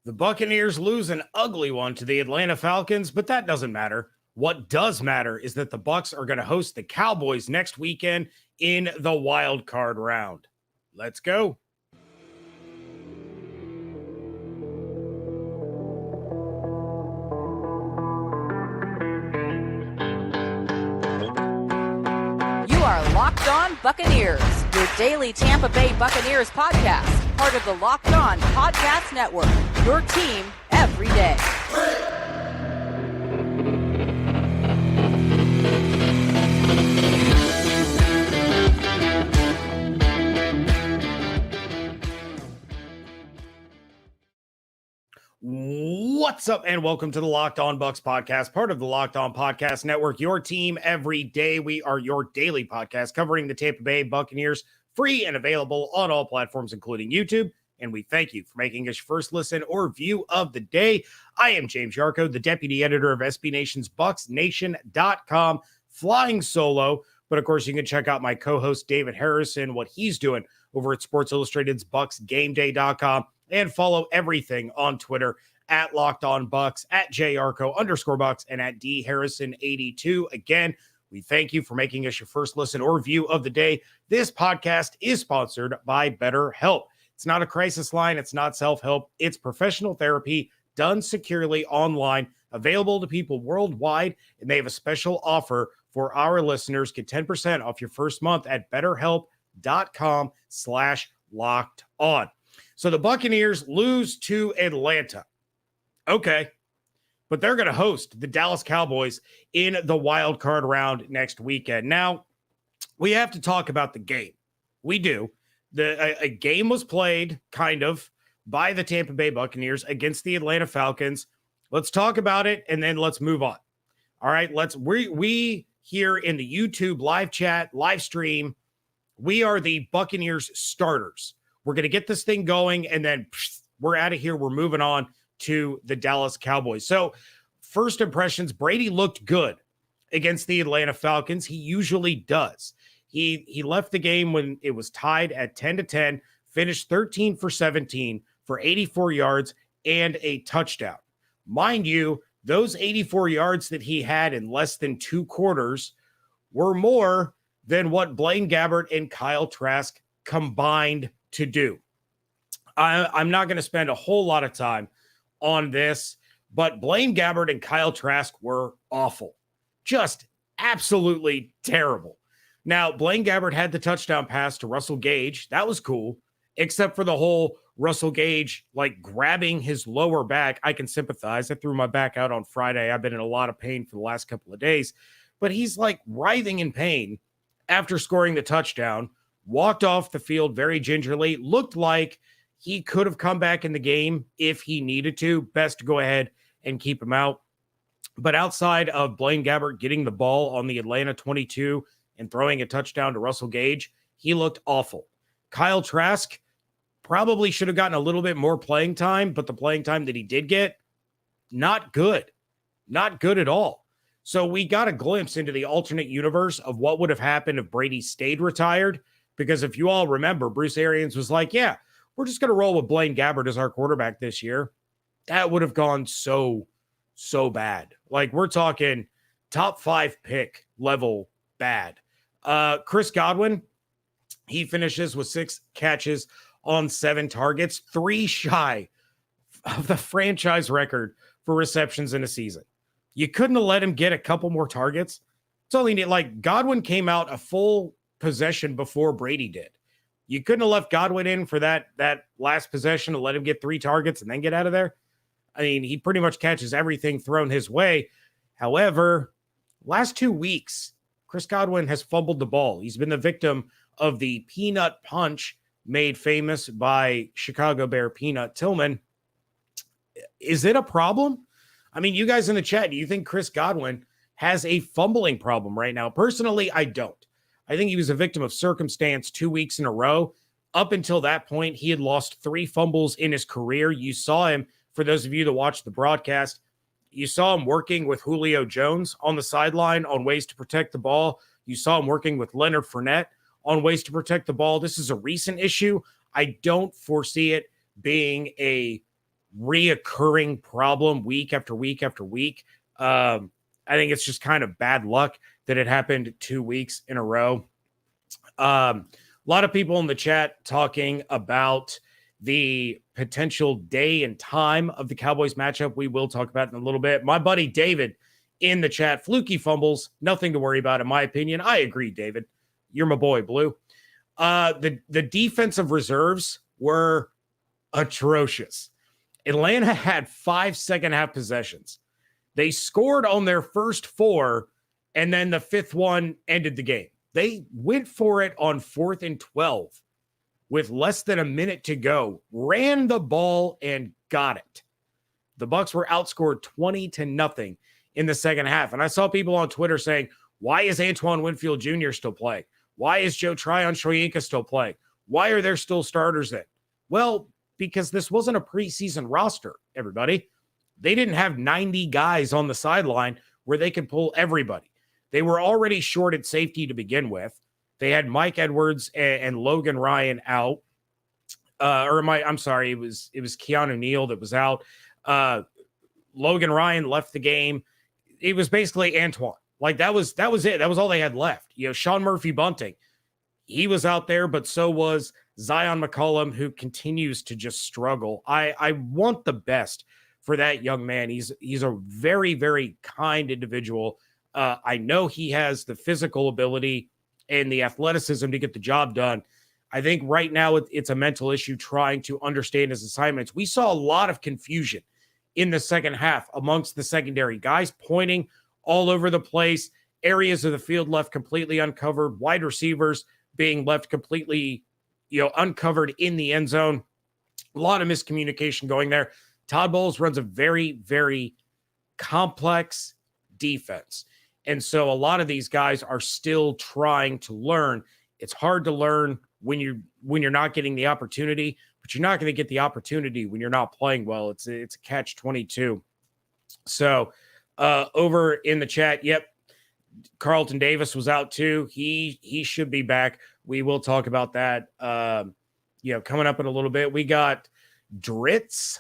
The Buccaneers lose an ugly one to the Atlanta Falcons, but that doesn't matter. What does matter is that the Bucs are going to host the Cowboys next weekend in the wild card round. Let's go. You are Locked On Buccaneers, your daily Tampa Bay Buccaneers podcast, part of the Locked On Podcast Network, your team every day. What's up, and welcome to the Locked On Bucs podcast, part of the Locked On Podcast Network, your team every day. We are your daily podcast covering the Tampa Bay Buccaneers, free and available on all platforms, including YouTube. And we thank you for making us your first listen or view of the day. I am James Yarcho, the deputy editor of SB Nation's BucsNation.com, flying solo. But of course, you can check out my co-host David Harrison, what he's doing over at Sports Illustrated's BucsGameDay.com, and follow everything on Twitter at Locked On Bucs, at JYarcho_Bucs, and at DHarrison82. Again, we thank you for making us your first listen or view of the day. This podcast is sponsored by BetterHelp. It's not a crisis line. It's not self-help. It's professional therapy done securely online, available to people worldwide, and they have a special offer for our listeners. Get 10% off your first month at BetterHelp.com/LockedOn. So the Buccaneers lose to Atlanta. Okay, but they're going to host the Dallas Cowboys in the wild card round next weekend. Now, we have to talk about the game. We do. A game was played, kind of, by the Tampa Bay Buccaneers against the Atlanta Falcons. Let's talk about it, and then let's move on. All right, we here in the YouTube live chat, live stream, we are the Buccaneers starters. We're going to get this thing going, and then we're out of here. We're moving on to the Dallas Cowboys. So, first impressions, Brady looked good against the Atlanta Falcons. He usually does. He left the game when it was tied at 10-10, finished 13 for 17 for 84 yards and a touchdown. Mind you, those 84 yards that he had in less than 2 quarters were more than what Blaine Gabbert and Kyle Trask combined to do. I'm not going to spend a whole lot of time on this, but Blaine Gabbert and Kyle Trask were awful. Just absolutely terrible. Now, Blaine Gabbert had the touchdown pass to Russell Gage. That was cool, except for the whole Russell Gage, like, grabbing his lower back. I can sympathize. I threw my back out on Friday. I've been in a lot of pain for the last couple of days. But he's, like, writhing in pain after scoring the touchdown, walked off the field very gingerly, looked like he could have come back in the game if he needed to. Best to go ahead and keep him out. But outside of Blaine Gabbert getting the ball on the Atlanta 22 and throwing a touchdown to Russell Gage, he looked awful. Kyle Trask probably should have gotten a little bit more playing time, but the playing time that he did get, not good. Not good at all. So we got a glimpse into the alternate universe of what would have happened if Brady stayed retired. Because if you all remember, Bruce Arians was like, yeah, we're just going to roll with Blaine Gabbert as our quarterback this year. That would have gone so bad. Like, we're talking top 5 pick level bad. Chris Godwin, he finishes with 6 catches on 7 targets, 3 shy of the franchise record for receptions in a season. You couldn't have let him get a couple more targets. It's only like Godwin came out a full possession before Brady did. You couldn't have left Godwin in for that last possession to let him get 3 targets and then get out of there. I mean, he pretty much catches everything thrown his way. However, last 2 weeks, Chris Godwin has fumbled the ball. He's been the victim of the peanut punch made famous by Chicago Bear Peanut Tillman. Is it a problem? I mean, you guys in the chat, do you think Chris Godwin has a fumbling problem right now? Personally, I don't. I think he was a victim of circumstance 2 weeks in a row. Up until that point, he had lost 3 fumbles in his career. You saw him, for those of you that watched the broadcast, you saw him working with Julio Jones on the sideline on ways to protect the ball. You saw him working with Leonard Fournette on ways to protect the ball. This is a recent issue. I don't foresee it being a reoccurring problem week after week after week. I think it's just kind of bad luck that it happened 2 weeks in a row. A lot of people in the chat talking about the potential day and time of the Cowboys matchup. We will talk about it in a little bit. My buddy David in the chat, fluky fumbles, nothing to worry about in my opinion. I agree, David. You're my boy, Blue. The defensive reserves were atrocious. Atlanta had 5 second-half possessions. They scored on their first 4, and then the 5th one ended the game. They went for it on 4th and 12 with less than a minute to go, ran the ball, and got it. The Bucs were outscored 20-0 in the second half. And I saw people on Twitter saying, why is Antoine Winfield Jr. still playing? Why is Joe Tryon-Shoyinka still playing? Why are there still starters in? Well, because this wasn't a preseason roster, everybody. They didn't have 90 guys on the sideline where they could pull everybody. They were already short at safety to begin with. They had Mike Edwards and Logan Ryan out. It was Keanu Neal that was out. Logan Ryan left the game. It was basically Antoine. Like that was it. That was all they had left. Sean Murphy-Bunting, he was out there, but so was Zion McCollum, who continues to just struggle. I want the best for that young man. He's a very, very kind individual. I know he has the physical ability and the athleticism to get the job done. I think right now it's a mental issue trying to understand his assignments. We saw a lot of confusion in the second half amongst the secondary guys, pointing all over the place, areas of the field left completely uncovered, wide receivers being left completely, uncovered in the end zone. A lot of miscommunication going there. Todd Bowles runs a very, very complex defense. And so a lot of these guys are still trying to learn. It's hard to learn when you're not getting the opportunity, but you're not going to get the opportunity when you're not playing well. It's a catch-22. So over in the chat, yep, Carlton Davis was out too. He should be back. We will talk about that. Coming up in a little bit. We got Dritz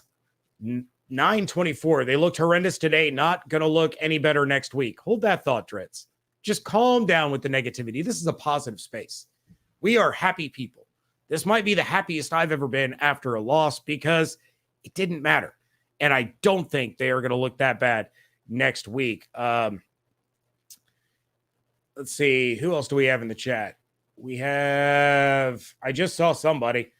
924. They looked horrendous today. Not going to look any better next week. Hold that thought, Dritz. Just calm down with the negativity. This is a positive space. We are happy people. This might be the happiest I've ever been after a loss because it didn't matter. And I don't think they are going to look that bad next week. Let's see. Who else do we have in the chat? I just saw somebody.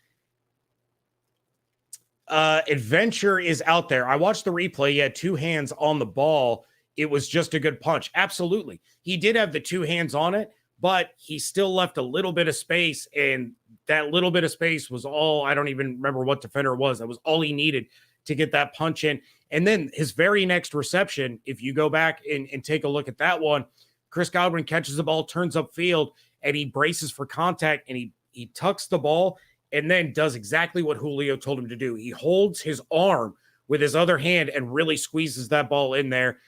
Adventure is out there. I watched the replay. He had 2 hands on the ball. It was just a good punch. Absolutely. He did have the 2 hands on it, but he still left a little bit of space. And that little bit of space was all, I don't even remember what defender it was. That was all he needed to get that punch in. And then his very next reception, if you go back and take a look at that one, Chris Godwin catches the ball, turns upfield, and he braces for contact, and he tucks the ball and then does exactly what Julio told him to do. He holds his arm with his other hand and really squeezes that ball in there.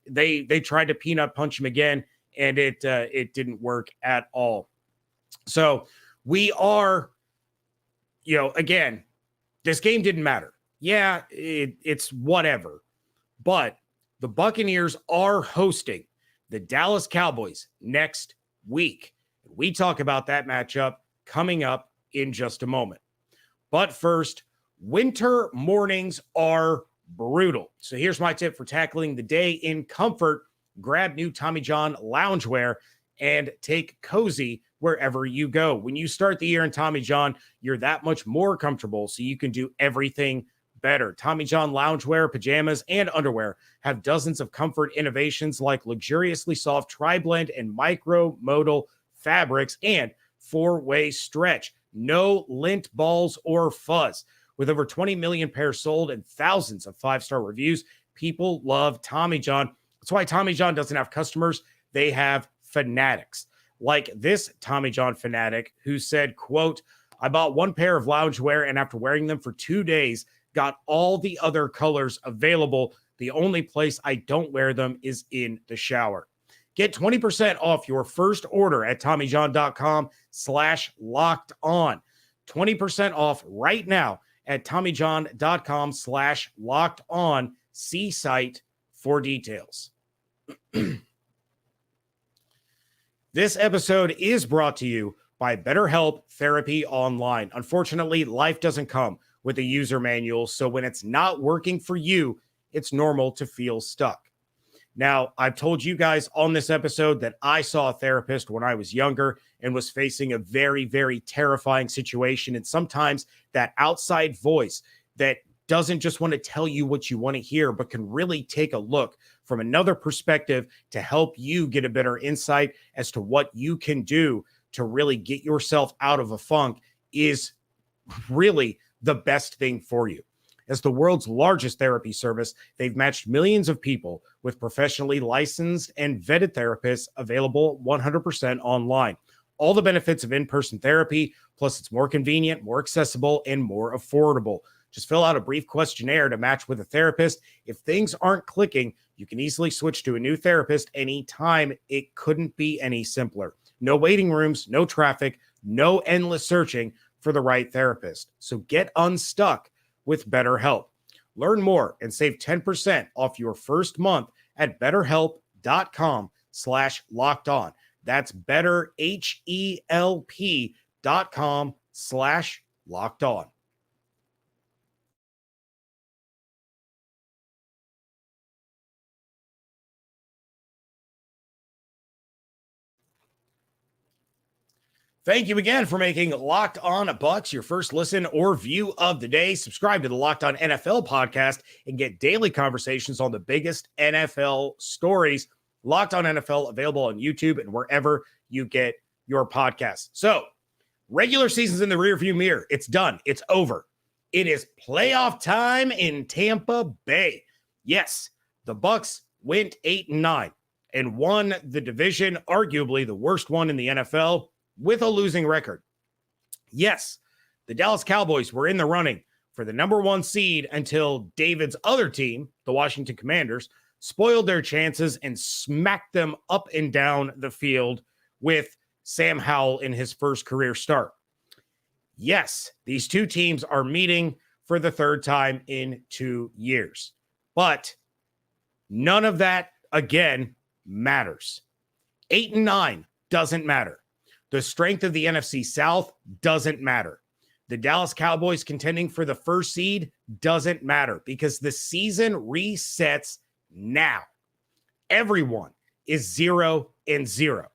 They tried to peanut punch him again, and it didn't work at all. So we are, again, this game didn't matter. Yeah, it's whatever. But the Buccaneers are hosting the Dallas Cowboys next week. We talk about that matchup coming up in just a moment. But first, winter mornings are brutal. So here's my tip for tackling the day in comfort. Grab new Tommy John loungewear and take cozy wherever you go. When you start the year in Tommy John, you're that much more comfortable, so you can do everything better. Tommy John loungewear, pajamas, and underwear have dozens of comfort innovations like luxuriously soft tri-blend and micro-modal fabrics and 4-way stretch. No lint balls or fuzz. With over 20 million pairs sold and thousands of 5-star reviews, people love Tommy John. That's why Tommy John doesn't have customers. They have fanatics. Like this Tommy John fanatic who said, quote, "I bought 1 pair of loungewear and after wearing them for 2 days, got all the other colors available. The only place I don't wear them is in the shower." Get 20% off your first order at TommyJohn.com/locked on. 20% off right now at TommyJohn.com/locked-on. See site for details. This episode is brought to you by BetterHelp Therapy Online. Unfortunately, life doesn't come with a user manual, so when it's not working for you, it's normal to feel stuck. Now, I've told you guys on this episode that I saw a therapist when I was younger and was facing a very, very terrifying situation. And sometimes that outside voice that doesn't just want to tell you what you want to hear, but can really take a look from another perspective to help you get a better insight as to what you can do to really get yourself out of a funk is really the best thing for you. As the world's largest therapy service, they've matched millions of people with professionally licensed and vetted therapists available 100% online. All the benefits of in-person therapy, plus it's more convenient, more accessible, and more affordable. Just fill out a brief questionnaire to match with a therapist. If things aren't clicking, you can easily switch to a new therapist anytime. It couldn't be any simpler. No waiting rooms, no traffic, no endless searching for the right therapist. So get unstuck with BetterHelp. Learn more and save 10% off your first month at BetterHelp.com/locked-on. That's BetterHelp.com/locked-on. Thank you again for making Locked On Bucs your first listen or view of the day. Subscribe to the Locked On NFL podcast and get daily conversations on the biggest NFL stories. Locked On NFL available on YouTube and wherever you get your podcasts. So, regular season's in the rearview mirror. It's done. It's over. It is playoff time in Tampa Bay. Yes, the Bucs went 8-9 and won the division, arguably the worst one in the NFL, with a losing record. Yes, the Dallas Cowboys were in the running for the number one seed until David's other team, the Washington Commanders, spoiled their chances and smacked them up and down the field with Sam Howell in his first career start. Yes, these two teams are meeting for the third time in 2 years, but none of that, again, matters. 8-9 doesn't matter. The strength of the NFC South doesn't matter. The Dallas Cowboys contending for the first seed doesn't matter because the season resets now. Everyone is 0-0.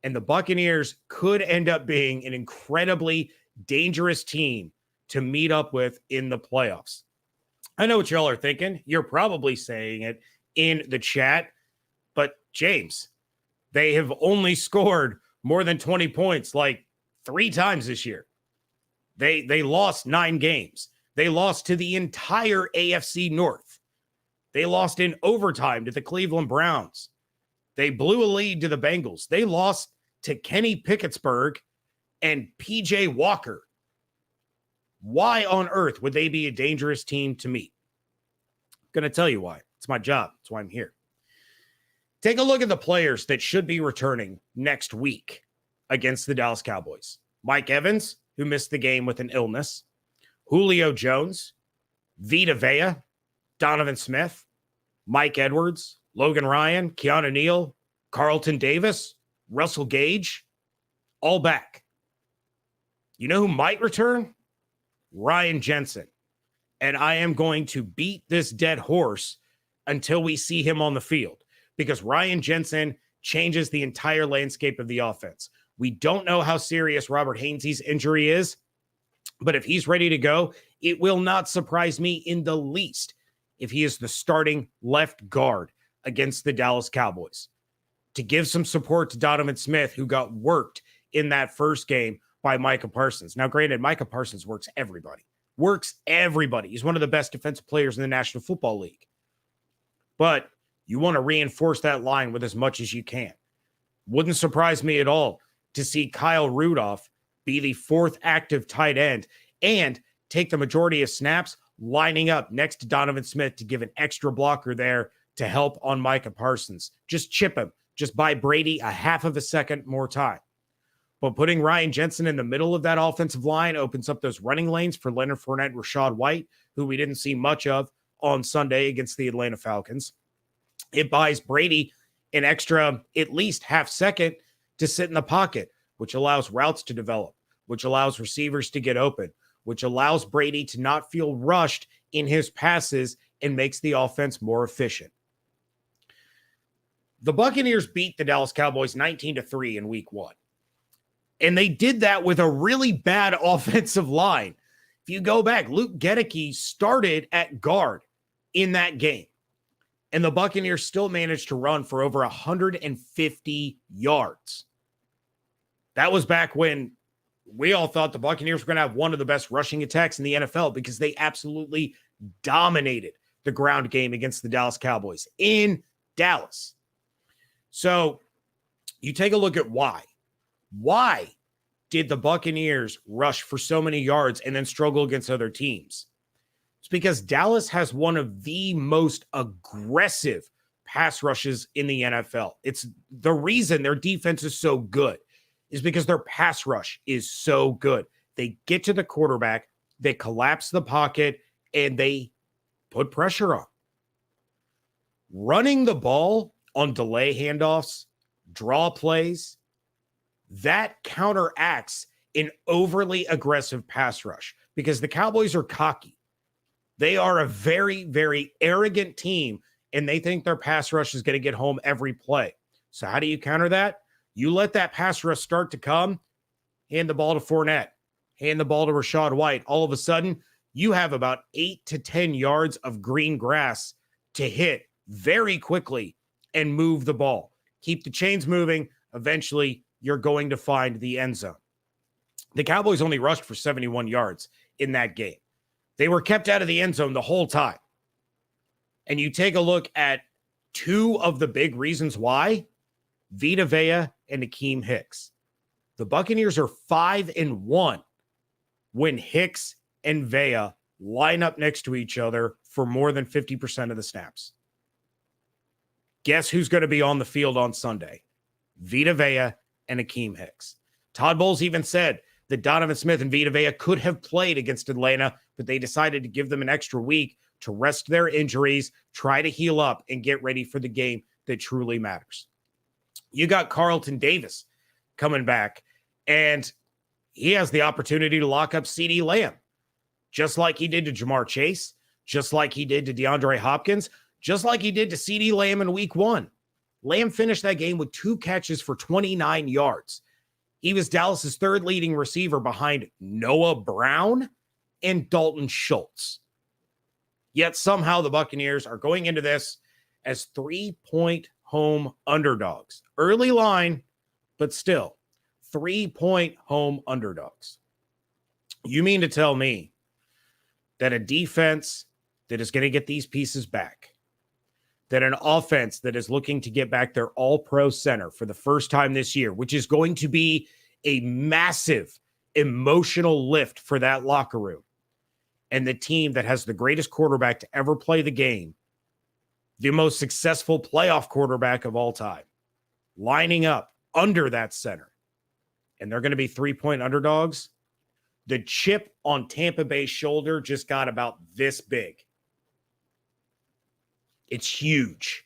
And the Buccaneers could end up being an incredibly dangerous team to meet up with in the playoffs. I know what y'all are thinking. You're probably saying it in the chat. But James, they have only scored more than 20 points like 3 times this year. They lost 9 games. They lost to the entire AFC North. They lost in overtime to the Cleveland Browns. They blew a lead to the Bengals. They lost to Kenny Pickettsburg and PJ Walker. Why on earth would they be a dangerous team to meet? I'm going to tell you why. It's my job. That's why I'm here. Take a look at the players that should be returning next week against the Dallas Cowboys. Mike Evans, who missed the game with an illness. Julio Jones, Vita Vea, Donovan Smith, Mike Edwards, Logan Ryan, Keanu Neal, Carlton Davis, Russell Gage, all back. You know who might return? Ryan Jensen. And I am going to beat this dead horse until we see him on the field, because Ryan Jensen changes the entire landscape of the offense. We don't know how serious Robert Hainsey's injury is, but if he's ready to go, it will not surprise me in the least if he is the starting left guard against the Dallas Cowboys. To give some support to Donovan Smith, who got worked in that first game by Micah Parsons. Now, granted, Micah Parsons works everybody. He's one of the best defensive players in the National Football League. But you want to reinforce that line with as much as you can. Wouldn't surprise me at all to see Kyle Rudolph be the 4th active tight end and take the majority of snaps lining up next to Donovan Smith to give an extra blocker there to help on Micah Parsons. Just chip him. Just buy Brady a half of a second more time. But putting Ryan Jensen in the middle of that offensive line opens up those running lanes for Leonard Fournette and Rachaad White, who we didn't see much of on Sunday against the Atlanta Falcons. It buys Brady an extra at least half second to sit in the pocket, which allows routes to develop, which allows receivers to get open, which allows Brady to not feel rushed in his passes and makes the offense more efficient. The Buccaneers beat the Dallas Cowboys 19-3 in week 1. And they did that with a really bad offensive line. If you go back, Luke Gedeke started at guard in that game. And the Buccaneers still managed to run for over 150 yards. That was back when we all thought the Buccaneers were going to have one of the best rushing attacks in the NFL because they absolutely dominated the ground game against the Dallas Cowboys in Dallas. So you take a look at why. Why did the Buccaneers rush for so many yards and then struggle against other teams? It's because Dallas has one of the most aggressive pass rushes in the NFL. It's the reason their defense is so good is because their pass rush is so good. They get to the quarterback, they collapse the pocket, and they put pressure on. Running the ball on delay handoffs, draw plays, that counteracts an overly aggressive pass rush because the Cowboys are cocky. They are a very, very arrogant team, and they think their pass rush is going to get home every play. So how do you counter that? You let that pass rush start to come, hand the ball to Fournette, hand the ball to Rachaad White. All of a sudden, you have about 8 to 10 yards of green grass to hit very quickly and move the ball. Keep the chains moving. Eventually, you're going to find the end zone. The Cowboys only rushed for 71 yards in that game. They were kept out of the end zone the whole time. And you take a look at two of the big reasons why, Vita Vea and Akeem Hicks. The Buccaneers are 5-1 when Hicks and Vea line up next to each other for more than 50% of the snaps. Guess who's going to be on the field on Sunday? Vita Vea and Akeem Hicks. Todd Bowles even said that Donovan Smith and Vita Vea could have played against Atlanta, but they decided to give them an extra week to rest their injuries, try to heal up, and get ready for the game that truly matters. You got Carlton Davis coming back, and he has the opportunity to lock up CeeDee Lamb, just like he did to Jamar Chase, just like he did to DeAndre Hopkins, just like he did to CeeDee Lamb in week 1. Lamb finished that game with 2 catches for 29 yards. He was Dallas's third leading receiver behind Noah Brown and Dalton Schultz. Yet somehow the Buccaneers are going into this as 3-point home underdogs. Early line, but still 3-point home underdogs. You mean to tell me that a defense that is going to get these pieces back, that an offense that is looking to get back their all-pro center for the first time this year, which is going to be a massive emotional lift for that locker room, and the team that has the greatest quarterback to ever play the game, the most successful playoff quarterback of all time, lining up under that center, and they're going to be 3-point underdogs, the chip on Tampa Bay's shoulder just got about this big. It's huge.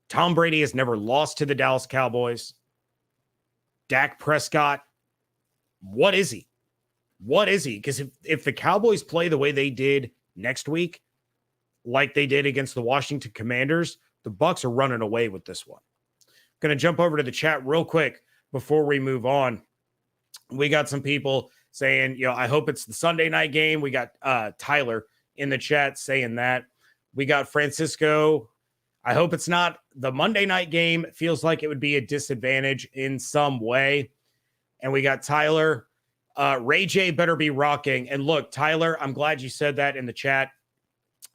Tom Brady has never lost to the Dallas Cowboys. Dak Prescott, what is he? What is he? Because if the Cowboys play the way they did next week, like they did against the Washington Commanders, the Bucs are running away with this one. Going to jump over to the chat real quick before we move on. We got some people saying, I hope it's the Sunday night game. We got Tyler in the chat saying that. We got Francisco. I hope it's not the Monday night game. It feels like it would be a disadvantage in some way. And we got Tyler. Ray J better be rocking. And look, Tyler, I'm glad you said that in the chat.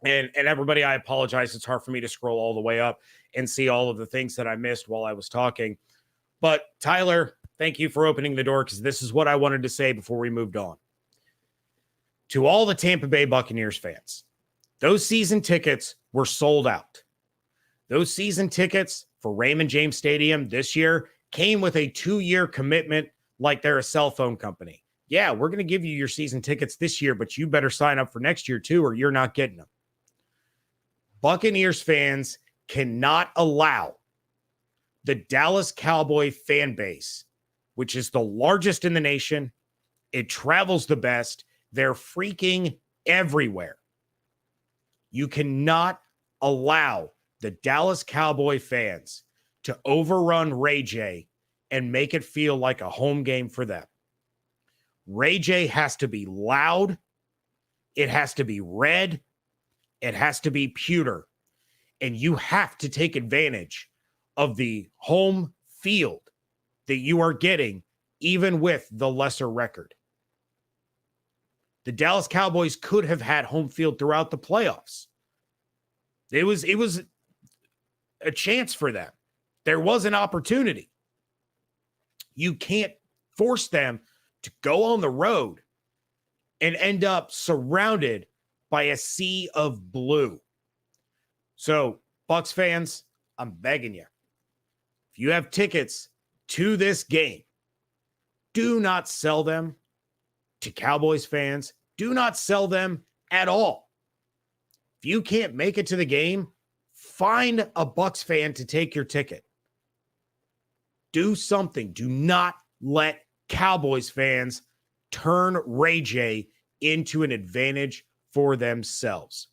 And everybody, I apologize. It's hard for me to scroll all the way up and see all of the things that I missed while I was talking. But Tyler, thank you for opening the door, because this is what I wanted to say before we moved on. To all the Tampa Bay Buccaneers fans, those season tickets were sold out. Those season tickets for Raymond James Stadium this year came with a 2-year commitment like they're a cell phone company. Yeah, we're going to give you your season tickets this year, but you better sign up for next year too, or you're not getting them. Buccaneers fans cannot allow the Dallas Cowboy fan base, which is the largest in the nation. It travels the best. They're freaking everywhere. You cannot allow the Dallas Cowboy fans to overrun Ray J and make it feel like a home game for them. Ray J has to be loud. It has to be red. It has to be pewter. And you have to take advantage of the home field that you are getting, even with the lesser record. The Dallas Cowboys could have had home field throughout the playoffs. It was a chance for them. There was an opportunity. You can't force them to go on the road and end up surrounded by a sea of blue. So, Bucs fans, I'm begging you, if you have tickets to this game, do not sell them to Cowboys fans. Do not sell them at all. If you can't make it to the game, find a Bucs fan to take your ticket. Do something. Do not let Cowboys fans turn Ray J into an advantage for themselves.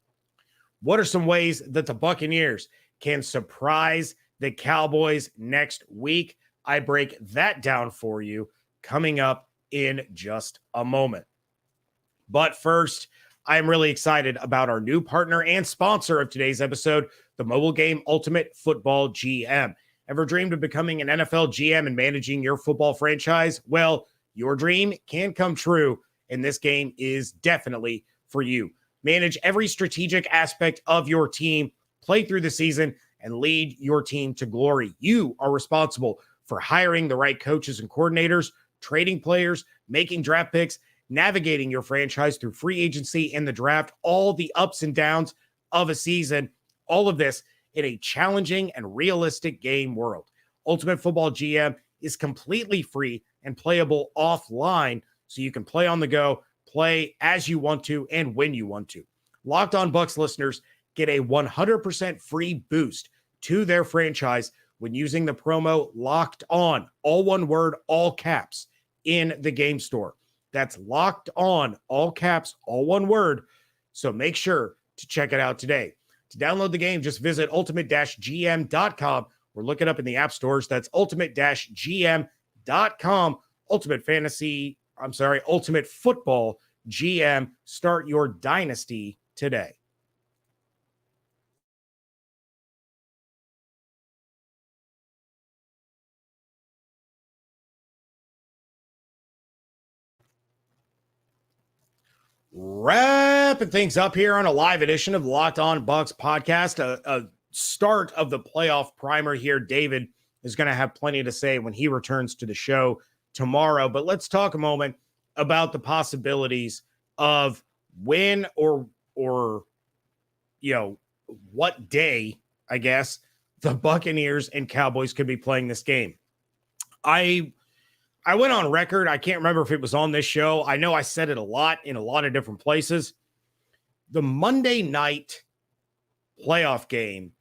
What are some ways that the Buccaneers can surprise the Cowboys next week? I break that down for you coming up in just a moment. But first, I'm really excited about our new partner and sponsor of today's episode, the mobile game Ultimate Football GM. Ever dreamed of becoming an NFL GM and managing your football franchise? Well, your dream can come true, and this game is definitely for you. Manage every strategic aspect of your team, play through the season, and lead your team to glory. You are responsible for hiring the right coaches and coordinators, trading players, making draft picks, navigating your franchise through free agency and the draft, all the ups and downs of a season, all of this in a challenging and realistic game world. Ultimate Football GM is completely free and playable offline, so you can play on the go, play as you want to, and when you want to. Locked On Bucs listeners get a 100% free boost to their franchise when using the promo Locked On, all one word, all caps, in the game store. That's Locked On, all caps, all one word. So make sure to check it out today. To download the game, just visit ultimate-gm.com or look it up in the app stores. That's ultimate-gm.com. Ultimate Football GM. Start your dynasty today. Wrapping things up here on a live edition of Locked On Bucs podcast, a start of the playoff primer here. David is going to have plenty to say when he returns to the show tomorrow, but let's talk a moment about the possibilities of when or what day, I guess, the Buccaneers and Cowboys could be playing this game. I went on record. I can't remember if it was on this show. I know I said it a lot in a lot of different places. The Monday night playoff game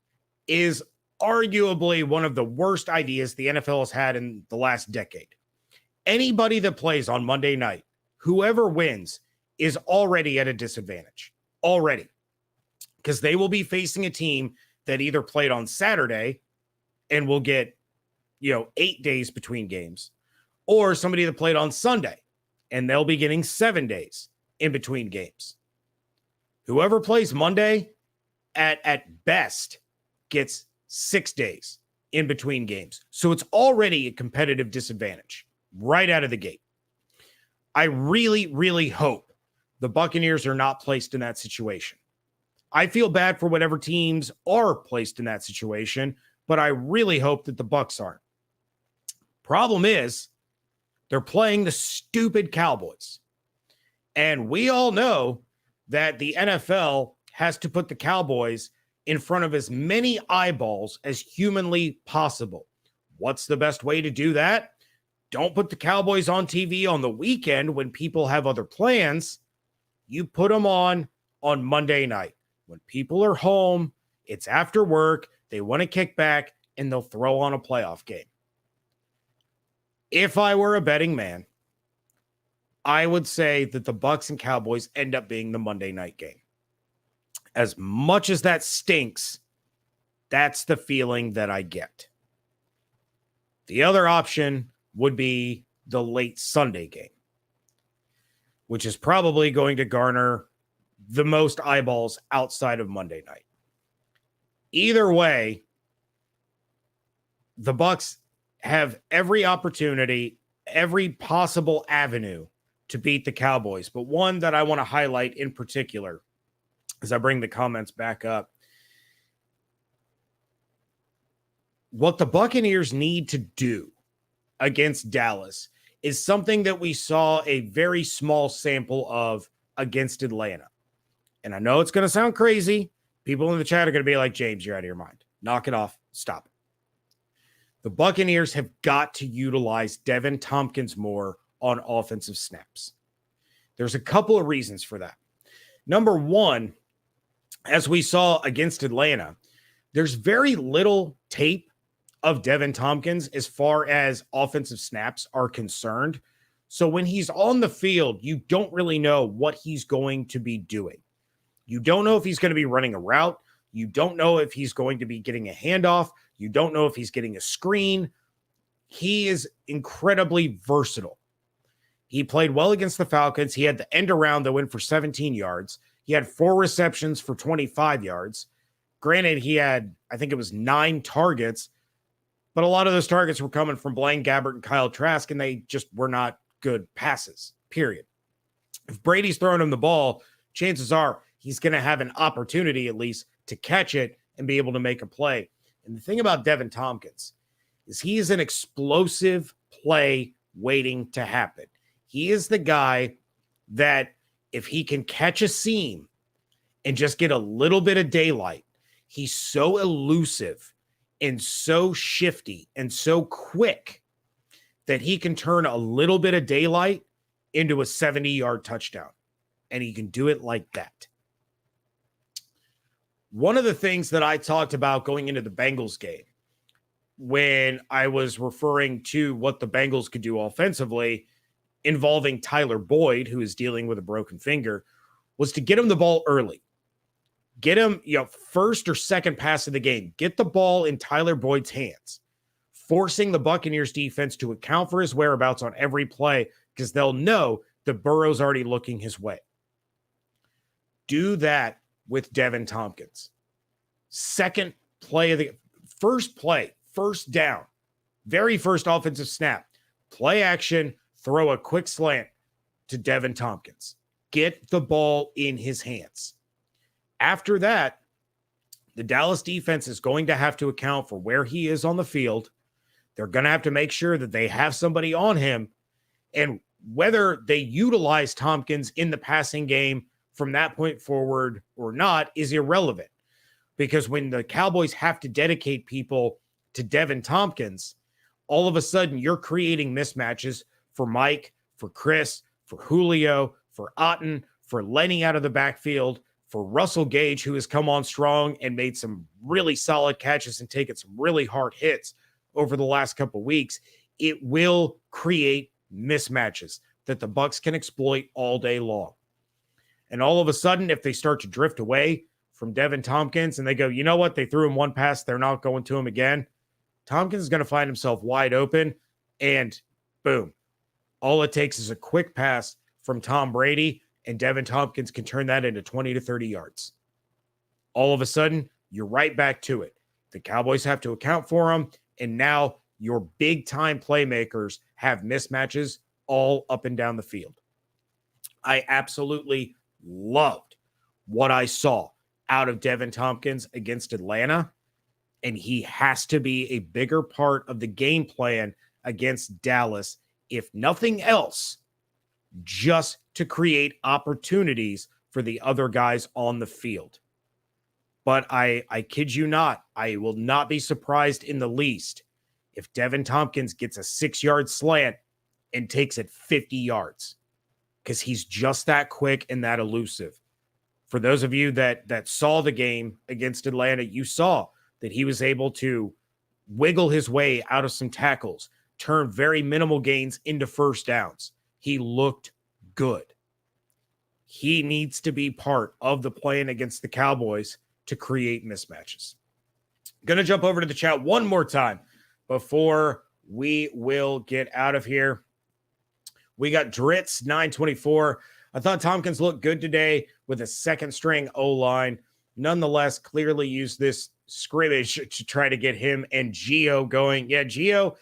is arguably one of the worst ideas the NFL has had in the last decade. Anybody that plays on Monday night, whoever wins, is already at a disadvantage. Already. Because they will be facing a team that either played on Saturday and will get, 8 days between games, or somebody that played on Sunday, and they'll be getting 7 days in between games. Whoever plays Monday, at best, gets 6 days in between games. So it's already a competitive disadvantage right out of the gate. I really, really hope the Buccaneers are not placed in that situation. I feel bad for whatever teams are placed in that situation, but I really hope that the Bucs aren't. Problem is, they're playing the stupid Cowboys. And we all know that the NFL has to put the Cowboys in front of as many eyeballs as humanly possible. What's the best way to do that? Don't put the Cowboys on TV on the weekend when people have other plans. You put them on Monday night. When people are home, it's after work, they want to kick back, and they'll throw on a playoff game. If I were a betting man, I would say that the Bucs and Cowboys end up being the Monday night game. As much as that stinks, that's the feeling that I get. The other option would be the late Sunday game, which is probably going to garner the most eyeballs outside of Monday night. Either way, the Bucs have every opportunity, every possible avenue to beat the Cowboys. But one that I want to highlight in particular, as I bring the comments back up, what the Buccaneers need to do against Dallas is something that we saw a very small sample of against Atlanta. And I know it's going to sound crazy. People in the chat are going to be like, James, you're out of your mind. Knock it off. Stop it. The Buccaneers have got to utilize Devin Tompkins more on offensive snaps. There's a couple of reasons for that. Number one, as we saw against Atlanta, there's very little tape of Devin Tompkins as far as offensive snaps are concerned. So when he's on the field, you don't really know what he's going to be doing. You don't know if he's going to be running a route. You don't know if he's going to be getting a handoff. You don't know if he's getting a screen. He is incredibly versatile. He played well against the Falcons. He had the end around that went for 17 yards. He had 4 receptions for 25 yards. Granted, he had, I think it was 9 targets, but a lot of those targets were coming from Blaine Gabbert and Kyle Trask, and they just were not good passes, period. If Brady's throwing him the ball, chances are he's going to have an opportunity at least to catch it and be able to make a play. And the thing about Devin Tompkins is he is an explosive play waiting to happen. He is the guy that if he can catch a seam and just get a little bit of daylight, he's so elusive and so shifty and so quick that he can turn a little bit of daylight into a 70-yard touchdown. And he can do it like that. One of the things that I talked about going into the Bengals game, when I was referring to what the Bengals could do offensively involving Tyler Boyd, who is dealing with a broken finger, was to get him the ball early. Get him, first or second pass of the game. Get the ball in Tyler Boyd's hands, forcing the Buccaneers defense to account for his whereabouts on every play because they'll know that Burrow's already looking his way. Do that with Devin Tompkins. Second play of the first play, first down, very first offensive snap, play action, throw a quick slant to Devin Tompkins. Get the ball in his hands. After that, the Dallas defense is going to have to account for where he is on the field. They're going to have to make sure that they have somebody on him. And whether they utilize Tompkins in the passing game from that point forward or not is irrelevant. Because when the Cowboys have to dedicate people to Devin Tompkins, all of a sudden you're creating mismatches for Mike, for Chris, for Julio, for Otten, for Lenny out of the backfield, for Russell Gage, who has come on strong and made some really solid catches and taken some really hard hits over the last couple of weeks. It will create mismatches that the Bucs can exploit all day long. And all of a sudden, if they start to drift away from Devin Tompkins and they go, you know what, they threw him one pass, they're not going to him again, Tompkins is going to find himself wide open, and boom. All it takes is a quick pass from Tom Brady, and Devin Tompkins can turn that into 20 to 30 yards. All of a sudden, you're right back to it. The Cowboys have to account for him, and now your big-time playmakers have mismatches all up and down the field. I absolutely loved what I saw out of Devin Tompkins against Atlanta, and he has to be a bigger part of the game plan against Dallas, if nothing else, just to create opportunities for the other guys on the field. But I kid you not, I will not be surprised in the least if Devin Tompkins gets a 6-yard slant and takes it 50 yards, because he's just that quick and that elusive. For those of you that saw the game against Atlanta, you saw that he was able to wiggle his way out of some tackles, turn very minimal gains into first downs. He looked good. He needs to be part of the plan against the Cowboys to create mismatches. Going to jump over to the chat one more time before we will get out of here. We got Dritz 924. I thought Tompkins looked good today with a second string O-line. Nonetheless, clearly used this scrimmage to try to get him and Gio going. Yeah, Gio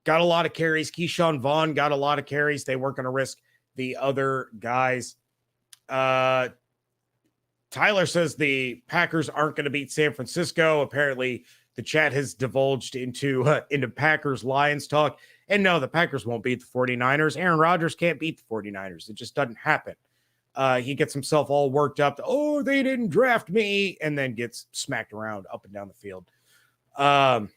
got a lot of carries. Keyshawn Vaughn got a lot of carries. They weren't going to risk the other guys. Tyler says the Packers aren't going to beat San Francisco. Apparently, the chat has divulged into Packers-Lions talk. And no, the Packers won't beat the 49ers. Aaron Rodgers can't beat the 49ers. It just doesn't happen. He gets himself all worked up. Oh, they didn't draft me. And then gets smacked around up and down the field. Pat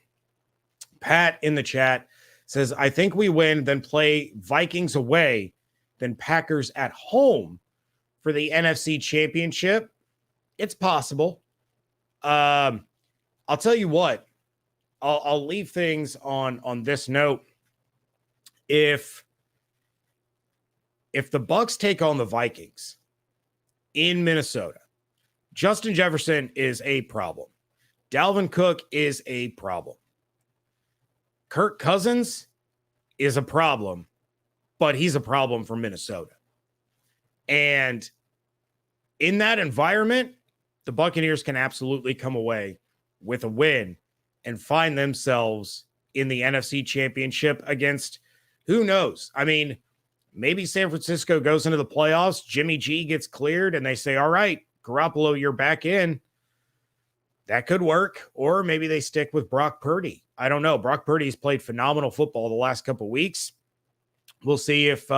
in the chat says, I think we win, then play Vikings away, then Packers at home for the NFC Championship. It's possible. I'll tell you what. I'll leave things on this note. If the Bucs take on the Vikings in Minnesota, Justin Jefferson is a problem. Dalvin Cook is a problem. Kirk Cousins is a problem, but he's a problem for Minnesota. And in that environment, the Buccaneers can absolutely come away with a win and find themselves in the NFC Championship against, who knows? I mean, maybe San Francisco goes into the playoffs, Jimmy G gets cleared, and they say, all right, Garoppolo, you're back in. That could work. Or maybe they stick with Brock Purdy. I don't know. Brock Purdy's played phenomenal football the last couple of weeks. We'll see if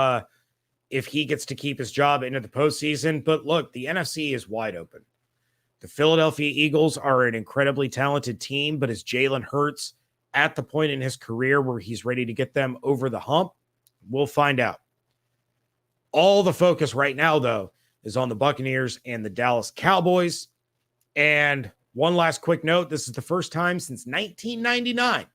he gets to keep his job into the postseason. But look, the NFC is wide open. The Philadelphia Eagles are an incredibly talented team, but is Jalen Hurts at the point in his career where he's ready to get them over the hump? We'll find out. All the focus right now, though, is on the Buccaneers and the Dallas Cowboys. And one last quick note, this is the first time since 1999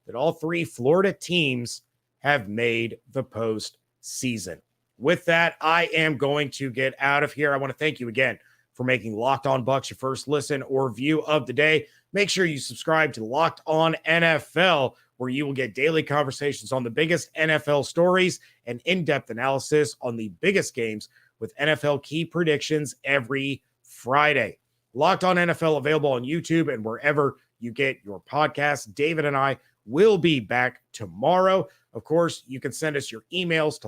that all three Florida teams have made the postseason. With that, I am going to get out of here. I want to thank you again for making Locked On Bucs your first listen or view of the day. Make sure you subscribe to Locked On NFL, where you will get daily conversations on the biggest NFL stories and in-depth analysis on the biggest games with NFL key predictions every Friday. Locked On NFL available on YouTube and wherever you get your podcasts. David and I will be back tomorrow. Of course, you can send us your emails to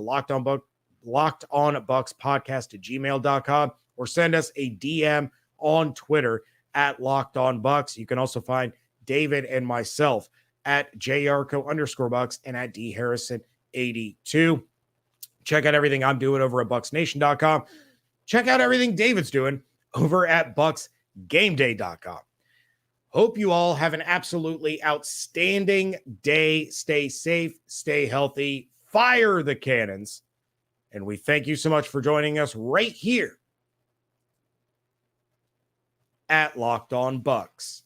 lockedonbucspodcast@gmail.com or send us a DM on Twitter at LockedOnBucs. You can also find David and myself at Yarcho_Bucs and at DHarrison82. Check out everything I'm doing over at BucsNation.com. Check out everything David's doing over at BucsGameDay.com. Hope you all have an absolutely outstanding day. Stay safe, stay healthy, fire the cannons. And we thank you so much for joining us right here at Locked On Bucs.